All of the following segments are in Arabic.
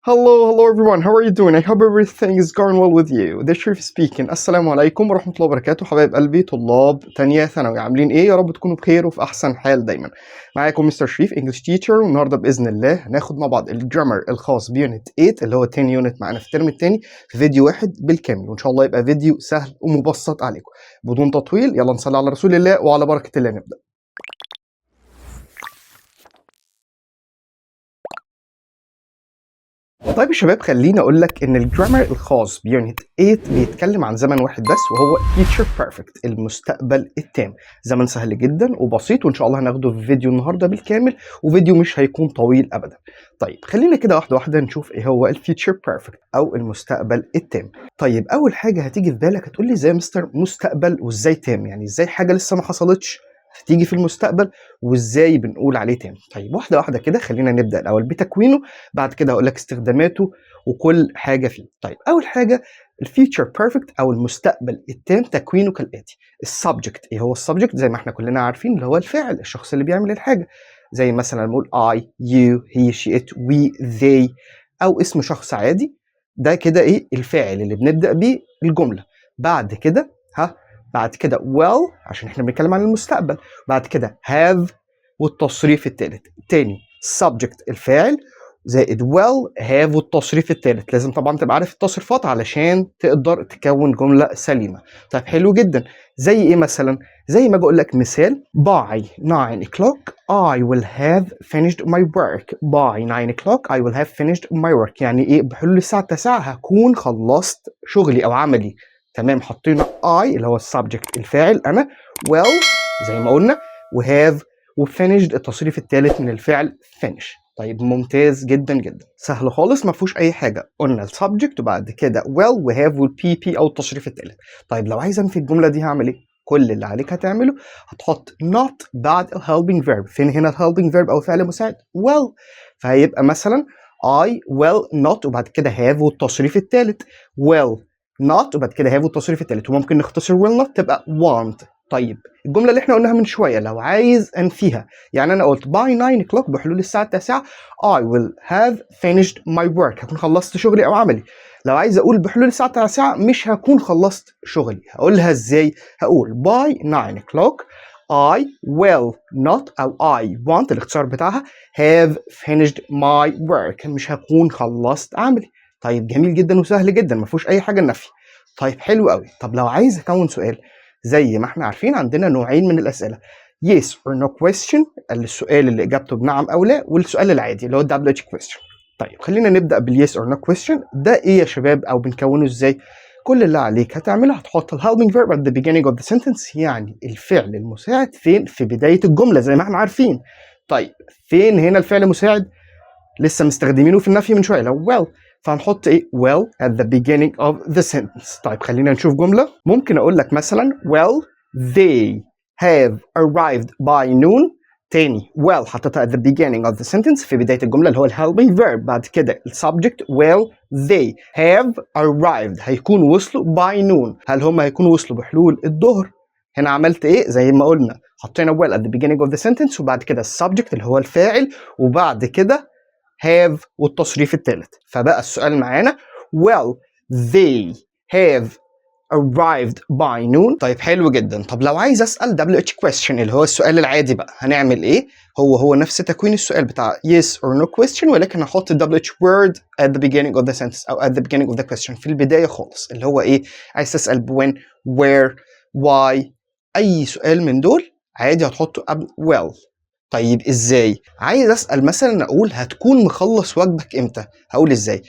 Hello everyone, how are you doing? I hope everything is going well with you. This Sharif speaking. السلام عليكم ورحمة الله وبركاته حبايب قلبي طلاب تانية ثانوي، عاملين ايه؟ يا رب تكونوا بخير وفي أحسن حال دايما. معاكم مستر شريف English teacher، والنهارده بإذن الله هناخد مع بعض الجرامر الخاص بيونت 8 اللي هو تاني يونت معانا في الترم التاني في فيديو واحد بالكامل، وإن شاء الله يبقى فيديو سهل ومبسط عليكم. بدون تطويل يلا نصلي على رسول الله وعلى بركة الله نبدأ. طيب يا شباب، خليني اقول لك ان الجرامر الخاص بيونت 8 بيتكلم عن زمن واحد بس، وهو future perfect المستقبل التام. زمن سهل جدا وبسيط، وان شاء الله هناخده في فيديو النهارده بالكامل، وفيديو مش هيكون طويل ابدا. طيب خلينا كده واحده واحده نشوف ايه هو الفيوتشر بيرفكت او المستقبل التام. طيب اول حاجه هتيجي في بالك هتقول لي ازاي يا مستر مستقبل وازاي تام؟ يعني ازاي حاجه لسه ما حصلتش هتيجي في المستقبل وازاي بنقول عليه تام؟ طيب واحده واحده كده، خلينا نبدا الاول بتكوينه، بعد كده هقول لك استخداماته وكل حاجه فيه. طيب اول حاجه الفيوتشر بيرفكت او المستقبل التام تكوينه كالاتي. السبجكت، ايه هو السبجكت؟ زي ما احنا كلنا عارفين اللي هو الفاعل، الشخص اللي بيعمل الحاجه، زي مثلا نقول I, you, he, she, it, we, they، او اسم شخص عادي. ده كده ايه الفاعل اللي بنبدا بيه الجمله. بعد كده بعد كده well عشان احنا بنتكلم عن المستقبل، بعد كده have والتصريف الثالث. تاني subject الفاعل زائد well have والتصريف الثالث. لازم طبعا تبقى عارف التصريفات علشان تقدر تكون جمله سليمه. طيب حلو جدا. زي ايه مثلا؟ زي ما بقول لك مثال by 9 o'clock I will have finished my work. by 9 o'clock I will have finished my work. يعني ايه؟ بحلول الساعه 9 هكون خلصت شغلي او عملي. تمام، حطينا I اللي هو السبجكت الفاعل انا، well زي ما قلنا، وهاف وfinished التصريف الثالث من الفعل finish. طيب ممتاز جدا جدا، سهل خالص ما فيهوش اي حاجه. قلنا السبجكت وبعد كده well وهاف والبي بي او التصريف الثالث. طيب لو عايز انفي الجمله دي هعمل ايه؟ كل اللي عليك هتعمله هتحط not بعد ال helping verb. فين هنا ال helping verb او فعل مساعد؟ well. فهيبقى مثلا I will not وبعد كده have والتصريف الثالث will not وبعد كده have والتصريف الثالث، وممكن نختصر will not تبقى want. طيب الجمله اللي احنا قلناها من شويه لو عايز انفيها، يعني انا قلت by 9 o'clock بحلول الساعه 9 I will have finished my work، هكون خلصت شغلي او عملي. لو عايز اقول بحلول الساعه 9 مش هكون خلصت شغلي، هقولها ازاي؟ هقول by 9 o'clock I will not او I want الاختصار بتاعها have finished my work، مش هكون خلصت عملي. طيب جميل جدا وسهل جدا ما فيهوش اي حاجه نفي. طيب حلو قوي. طب لو عايز اكون سؤال، زي ما احنا عارفين عندنا نوعين من الاسئله، yes or no question السؤال اللي اجابته بنعم او لا، والسؤال العادي اللي هو WH question. طيب خلينا نبدا باليس or no question. ده ايه يا شباب او بنكونه ازاي؟ كل اللي عليك هتعمله هتحط ال helping verb at the beginning of the sentence، يعني الفعل المساعد فين؟ في بدايه الجمله زي ما احنا عارفين. طيب فين هنا الفعل المساعد؟ لسه مستخدمينه في النفي من شويه لو well، فهنحط ايه؟ well at the beginning of the sentence. طيب خلينا نشوف جمله. ممكن اقول لك مثلا well they have arrived by noon. تاني well حطيتها at the beginning of the sentence في بدايه الجمله اللي هو ال helping verb، بعد كده ال subject well they have arrived هيكون وصلوا by noon. هل هم هيكونوا وصلوا بحلول الظهر؟ هنا عملت ايه؟ زي ما قلنا حطينا well at the beginning of the sentence وبعد كده السبجكت اللي هو الفاعل وبعد كده have والتصريف الثالث. فبقى السؤال معانا well they have arrived by noon. طيب حلو جدا. طب لو عايز اسال WH question اللي هو السؤال العادي بقى هنعمل ايه؟ هو نفس تكوين السؤال بتاع yes or no question، ولكن هحط WH word at the beginning of the sentence او at the beginning of the question في البدايه خالص، اللي هو ايه؟ عايز تسال when where why اي سؤال من دول عادي هتحطه قبل well. طيب ازاي؟ عايز اسال مثلا اقول هتكون مخلص واجبك امتى؟ هقول ازاي؟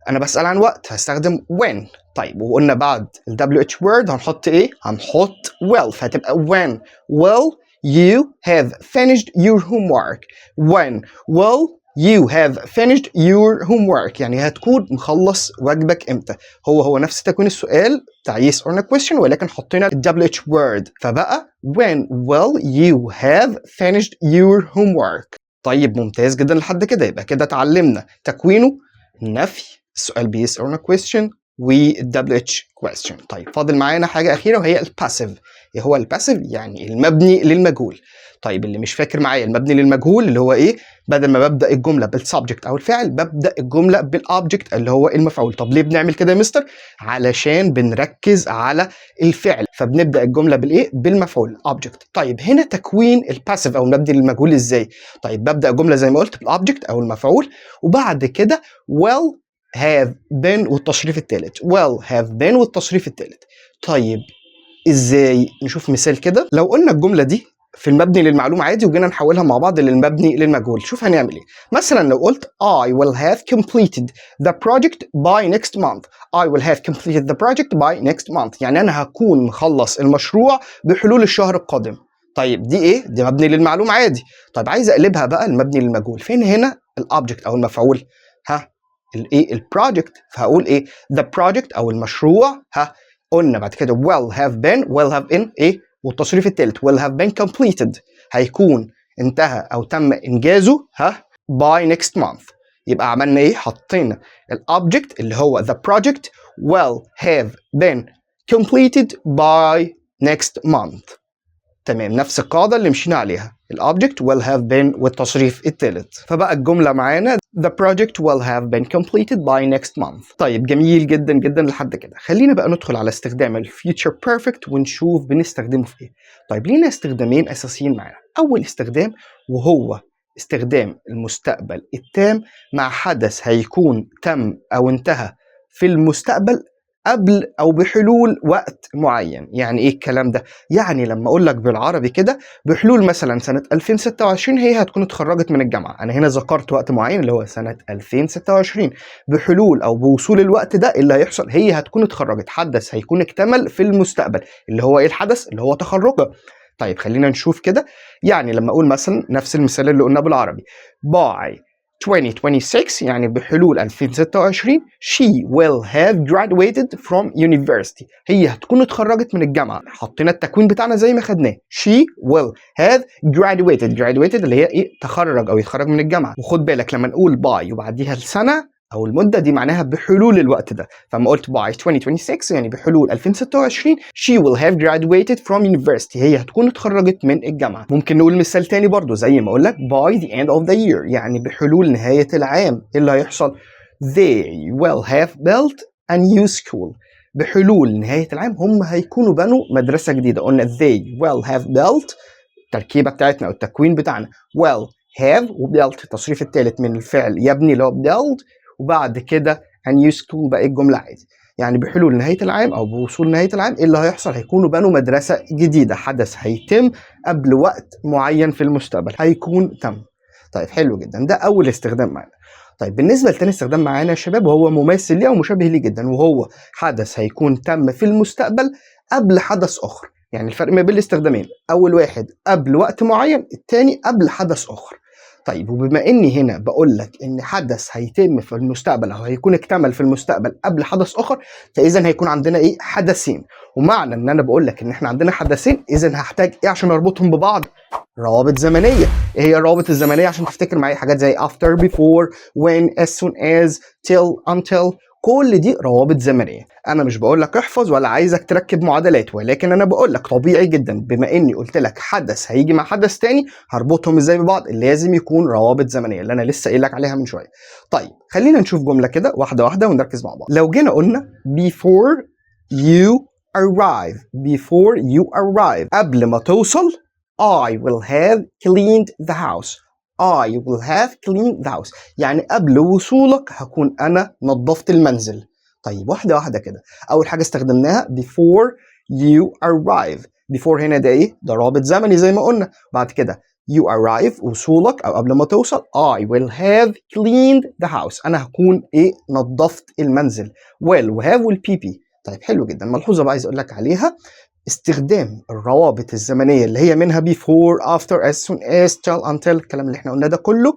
انا بسال عن وقت هستخدم when. طيب وقلنا بعد ال WH word هنحط ايه؟ هنحط will، فهتبقى when will you have finished your homework. when will you have finished your homework، يعني هتكون مخلص واجبك امتى. هو نفس تكوين السؤال بتاع yes or no question، ولكن حطينا ال WH word فبقى when will you have finished your homework. طيب ممتاز جدا لحد كده. يبقى كده اتعلمنا تكوينه، النفي، السؤال ب yes or no question، وال WH question. طيب فاضل معانا حاجة أخيرة وهي الباسيف. ايه هو الباسيف؟ يعني المبني للمجهول. طيب اللي مش فاكر معايا المبني للمجهول اللي هو ايه؟ بدل ما ببدا الجمله بالسبجكت او الفعل ببدا الجمله بالاوبجكت اللي هو المفعول. طب ليه بنعمل كده يا مستر؟ علشان بنركز على الفعل، فبنبدا الجمله بالايه؟ بالمفعول اوبجكت. طيب هنا تكوين الباسيف او المبني للمجهول ازاي؟ طيب ببدا الجمله زي ما قلت بالاوبجكت او المفعول، وبعد كده well have been والتصريف الثالث. well have been والتصريف الثالث. طيب ازاي؟ نشوف مثال كده. لو قلنا الجمله دي في المبني للمعلوم عادي وجينا نحولها مع بعض للمبني للمجهول، شوف هنعمل ايه. مثلا لو قلت I will have completed the project by next month. I will have completed the project by next month، يعني انا هكون مخلص المشروع بحلول الشهر القادم. طيب دي ايه؟ دي مبني للمعلوم عادي. طيب عايز اقلبها بقى المبني للمجهول، فين هنا الاوبجكت او المفعول؟ الايه؟ البروجكت. فهقول ايه؟ the project او المشروع قلنا بعد كده will have been will have in ايه؟ والتصريف الثالث will have been completed، هيكون انتهى او تم انجازه by next month. يبقى عملنا ايه؟ حطينا الاوبجكت اللي هو the project will have been completed by next month. تمام، نفس القاعدة اللي مشينا عليها، الأوبجكت will have been والتصريف الثالث. فبقى الجملة معانا the project will have been completed by next month. طيب جميل جدا جدا لحد كده. خلينا بقى ندخل على استخدام ال future perfect ونشوف بنستخدمه في ايه. طيب لينا استخدامين أساسيين معانا. أول استخدام وهو استخدام المستقبل التام مع حدث هيكون تم أو انتهى في المستقبل قبل او بحلول وقت معين. يعني ايه الكلام ده؟ يعني لما اقول لك بالعربي كده بحلول مثلا سنه 2026 هي هتكون اتخرجت من الجامعه. انا هنا ذكرت وقت معين اللي هو سنه 2026. بحلول او بوصول الوقت ده اللي هيحصل هي هتكون اتخرجت، حدث هيكون اكتمل في المستقبل اللي هو ايه الحدث؟ اللي هو تخرجها. طيب خلينا نشوف كده. يعني لما اقول مثلا نفس المثال اللي قلنا بالعربي by 2026 يعني بحلول 2026 she will have graduated from university، هي هتكون اتخرجت من الجامعة. حطينا التكوين بتاعنا زي ما خدناه she will have graduated اللي هي ايه؟ تخرج او يتخرج من الجامعة. وخد بالك لما نقول by وبعديها السنة او المده دي معناها بحلول الوقت ده. فما قلت by 2026 يعني بحلول 2026 she will have graduated from university، هي هتكون اتخرجت من الجامعه. ممكن نقول مثال تاني برضو زي ما اقول لك by the end of the year يعني بحلول نهايه العام. ايه اللي هيحصل؟ they will have built a new school، بحلول نهايه العام هم هيكونوا بنوا مدرسه جديده. قلنا they will have built التركيبه بتاعتنا او التكوين بتاعنا will have وbuilt التصريف الثالث من الفعل يبني اللي هو build، وبعد كده a new school بقى الجملة عادي. يعني بحلول نهاية العام أو بوصول نهاية العام إيه اللي هيحصل؟ هيكونوا بنوا مدرسة جديدة، حدث هيتم قبل وقت معين في المستقبل هيكون تم. طيب حلو جدا، ده أول استخدام معانا. طيب بالنسبة لتاني استخدام معانا يا شباب وهو مماثل ليه أو مشابه ليه جدا، وهو حدث هيكون تم في المستقبل قبل حدث آخر. يعني الفرق ما بين الاستخدامين، أول واحد قبل وقت معين، التاني قبل حدث آخر. طيب وبما اني هنا بقول لك ان حدث هيتم في المستقبل او هيكون اكتمل في المستقبل قبل حدث اخر، فاذا هيكون عندنا ايه؟ حدثين. ومعنى ان انا بقول لك ان احنا عندنا حدثين، اذا هحتاج ايه عشان اربطهم ببعض؟ روابط زمنيه. ايه هي الروابط الزمنيه عشان تفتكر معايا؟ حاجات زي after before when as soon as till until، كل دي روابط زمنيه. انا مش بقول لك احفظ ولا عايزك تركب معادلات، ولكن انا بقول لك طبيعي جدا بما اني قلت لك حدث هيجي مع حدث تاني هربطهم ازاي ببعض؟ لازم يكون روابط زمنيه اللي انا لسه قايل لك عليها من شويه. طيب خلينا نشوف جمله كده واحده واحده ونركز مع بعض. لو جينا قلنا before you arrive قبل ما توصل I will have cleaned the house. I will have cleaned the house يعني قبل وصولك هكون أنا نظفت المنزل. طيب واحدة واحدة كده. أول حاجة استخدمناها before you arrive. before هنا ده إيه؟ ده رابط زمني زي ما قلنا. بعد كده you arrive وصولك أو قبل ما توصل I will have cleaned the house أنا هكون إيه؟ نظفت المنزل. will وhave والبي. طيب حلو جدا. ملحوظة بقى عايز أقول لك عليها، استخدام الروابط الزمنية اللي هي منها before after as soon as till until الكلام اللي احنا قلناه ده كله،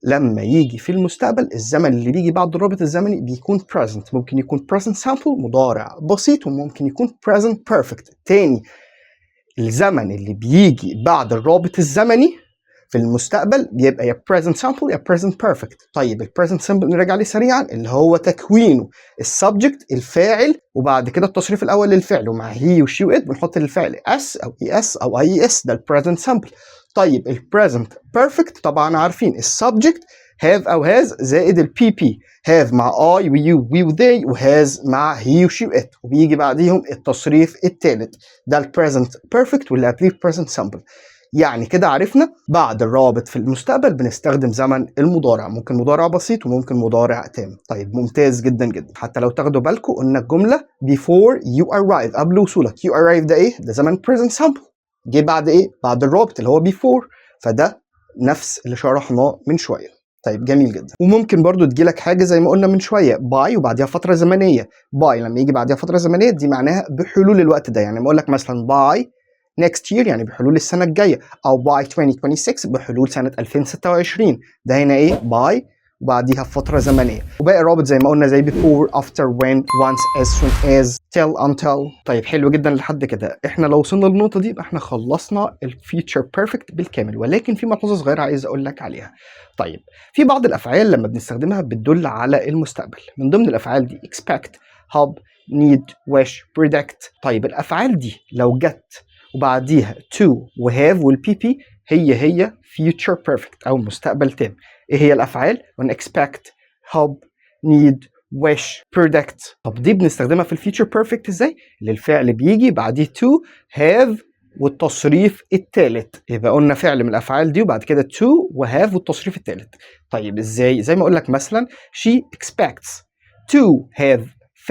لما يجي في المستقبل الزمن اللي بيجي بعد الرابط الزمني بيكون present. ممكن يكون present simple مضارع بسيط، وممكن يكون present perfect. تاني الزمن اللي بيجي بعد الرابط الزمني في في المستقبل بيبقى يا present simple يا present perfect. طيب ال present simple نراجع عليه سريعا اللي هو تكوينه السبجكت الفاعل وبعد كده التصريف الاول للفعل ومع هي وشي وات بنحط للفعل اس او اي اس او اي اس، ده ال present simple. طيب ال present perfect طبعا عارفين السبجكت have او has زائد ال PP، have مع I و you we و they و has مع he و she و it وبيجي بعديهم التصريف الثالث، ده ال present perfect واللي قبليه present simple. يعني كده عرفنا بعد الرابط في المستقبل بنستخدم زمن المضارع، ممكن مضارع بسيط وممكن مضارع تام. طيب ممتاز جدا جدا. حتى لو تاخدوا بالكم قلنا الجملة before you arrive قبل وصولك، you arrive ده ايه؟ ده زمن present simple، جه بعد ايه؟ بعد الرابط اللي هو before، فده نفس اللي شرحناه من شوية. طيب جميل جدا. وممكن برضو تجيلك حاجة زي ما قلنا من شوية باي وبعديها فترة زمنية، باي لما يجي بعديها فترة زمنية دي معناها بحلول الوقت ده، يعني بقول لك مثلا باي next year يعني بحلول السنة الجاية، أو by 2026 بحلول سنة 2026، ده هنا إيه؟ by وبعديها فترة زمنية. وباقي الرابط زي ما قلنا زي before after when once as soon as till until. طيب حلو جدا لحد كده. احنا لو وصلنا للنقطة دي يبقى احنا خلصنا ال future perfect بالكامل، ولكن في ملحوظة صغيرة عايز أقول لك عليها. طيب في بعض الأفعال لما بنستخدمها بتدل على المستقبل، من ضمن الأفعال دي expect hope need wish predict. طيب الأفعال دي لو جت وبعديها to و have وال PP هي future perfect أو مستقبل تام. إيه هي الأفعال؟ when expect hope need wish predict. طب دي بنستخدمها في future perfect إزاي؟ للفعل بيجي بعديه to have والتصريف الثالث، يبقى قلنا فعل من الأفعال دي وبعد كده to و have والتصريف الثالث. طيب إزاي؟ زي ما أقول لك مثلا she expects to have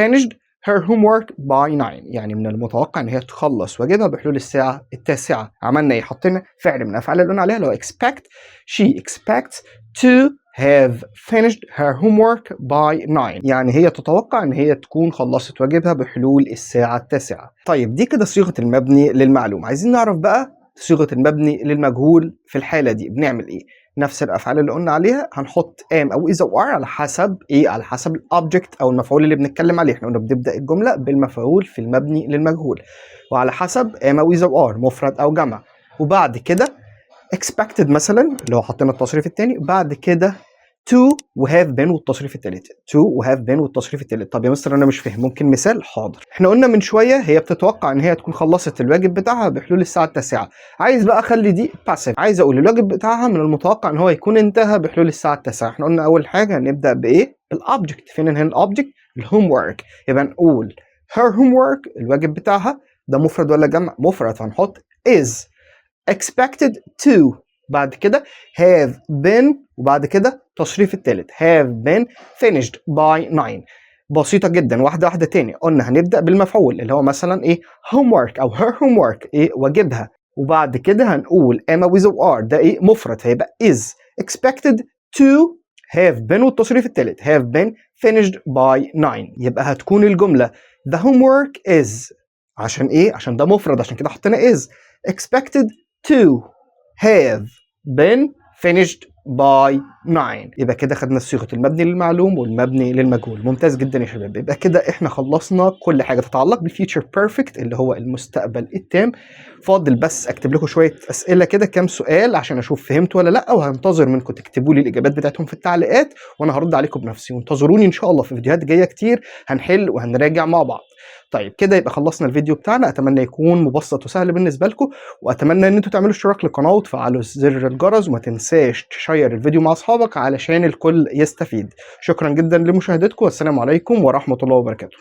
finished her homework by 9، يعني من المتوقع ان هي تخلص واجبها بحلول الساعة 9. عملنا ايه؟ حطينا فعل من الافعال اللي قلنا عليها اللي هو expect. She expects to have finished her homework by 9، يعني هي تتوقع ان هي تكون خلصت واجبها بحلول الساعة 9. طيب دي كده صيغة المبني للمعلوم. عايزين نعرف بقى صيغة المبني للمجهول في الحالة دي بنعمل ايه؟ نفس الافعال اللي قلنا عليها هنحط am او is او are على حسب ايه؟ على حسب الاوبجكت او المفعول اللي بنتكلم عليه. احنا قلنا بنبدا الجمله بالمفعول في المبني للمجهول، وعلى حسب am او is او are مفرد او جمع. وبعد كده expected مثلا اللي هو حطينا التصريف الثاني، بعد كده to و have been والتصريف الثالث، to و have been والتصريف الثالث. طب يا مستر انا مش فاهم، ممكن مثال؟ حاضر. احنا قلنا من شويه هي بتتوقع ان هي تكون خلصت الواجب بتاعها بحلول الساعه 9، عايز بقى اخلي دي passive، عايز اقول الواجب بتاعها من المتوقع ان هو يكون انتهى بحلول الساعه 9. احنا قلنا اول حاجه هنبدا بايه؟ بالاوبجكت. فين هنا الاوبجكت؟ الهوم ورك، يبقى نقول her homework الواجب بتاعها ده مفرد ولا جمع؟ مفرد، فهنحط is expected to، بعد كده have been وبعد كده تصريف الثالث have been finished by 9. بسيطة جدا. واحدة واحدة تاني. قلنا هنبدأ بالمفعول اللي هو مثلا ايه؟ homework او her homework ايه؟ واجبها، وبعد كده هنقول am with are ده ايه؟ مفرد، فيبقى is expected to have been والتصريف الثالث have been finished by 9. يبقى هتكون الجملة the homework is، عشان ايه؟ عشان ده مفرد عشان كده حطينا is expected to have been finished by 9. يبقى كده خدنا صيغة المبني للمعلوم والمبني للمجهول. ممتاز جدا يا شباب. يبقى كده احنا خلصنا كل حاجة تتعلق بالفيوتشر بيرفكت اللي هو المستقبل التام. فاضل بس اكتب لكم شوية اسئلة كده، كام سؤال عشان اشوف فهمت ولا لا، وهنتظر منكم تكتبوا لي الاجابات بتاعتهم في التعليقات وانا هرد عليكم بنفسي. وانتظروني ان شاء الله في فيديوهات جاية كتير هنحل وهنراجع مع بعض. طيب كده يبقى خلصنا الفيديو بتاعنا. اتمنى يكون مبسط وسهل بالنسبه لكم، واتمنى ان انتوا تعملوا اشتراك للقناه وتفعلوا زر الجرس، وما تنساش تشير الفيديو مع اصحابك علشان الكل يستفيد. شكرا جدا لمشاهدتكم، والسلام عليكم ورحمه الله وبركاته.